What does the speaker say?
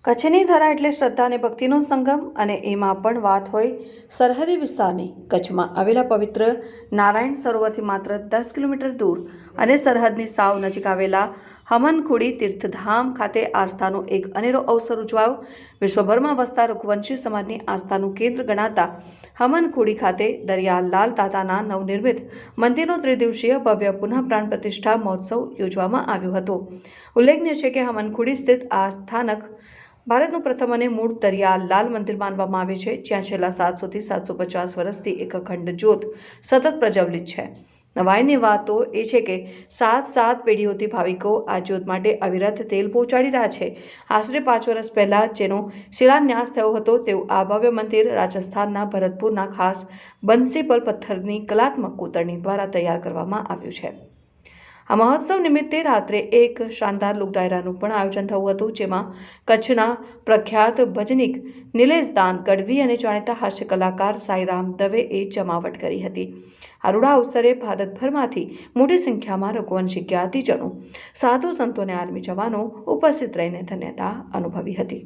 કચ્છની ધરા એટલે શ્રદ્ધા અને ભક્તિનો સંગમ, અને એમાં પણ વાત હોય સરહદી વિસ્તારની. કચ્છમાં આવેલા પવિત્ર નારાયણ સરોવરથી માત્ર 10 કિલોમીટર દૂર અને સરહદની સાવ નજીક આવેલા હમનખુડી તીર્થધામ ખાતે આસ્થાનો એક અનેરો અવસર ઉજવાયો. વિશ્વભરમાં વસતા રઘુવંશી સમાજની આસ્થાનું કેન્દ્ર ગણાતા હમનખુડી ખાતે દરિયાલાલ દાદાના નવનિર્મિત મંદિરનો ત્રિદિવસીય ભવ્ય પુનઃ પ્રાણ પ્રતિષ્ઠા મહોત્સવ યોજવામાં આવ્યો હતો. ઉલ્લેખનીય છે કે હમનખુડી સ્થિત આ સ્થાનક ભારતનું પ્રથમ અને મૂળ દરિયાલાલ મંદિર માનવામાં આવે છે, જ્યાં છેલ્લા 700 થી 750 વર્ષથી એક અખંડ જ્યોત સતત પ્રજ્વલિત છે. નવાઈની વાતો એ છે કે 7 પેઢીઓથી ભાવિકો આ જ્યોત માટે અવિરત તેલ પહોંચાડી રહ્યા છે. આશરે 5 વર્ષ પહેલા જેનો શિલાન્યાસ થયો હતો તેવું આ ભવ્ય મંદિર રાજસ્થાનના ભરતપુરના ખાસ બંસીપલ પથ્થરની કલાત્મક કોતરણી દ્વારા તૈયાર કરવામાં આવ્યું છે. આ મહોત્સવ નિમિત્તે રાત્રે એક શાનદાર લોક ડાયરાનું પણ આયોજન થયું હતું, જેમાં કચ્છના પ્રખ્યાત ભજનીક નિલેશદાન ગઢવી અને જાણીતા હાસ્ય કલાકાર સાઈરામ દવેએ જમાવટ કરી હતી. આ રૂડા અવસરે ભારતભરમાંથી મોટી સંખ્યામાં રઘુવંશી જ્ઞાતિજનો, સાધુ સંતો અને આર્મી જવાનો ઉપસ્થિત રહીને ધન્યતા અનુભવી હતી.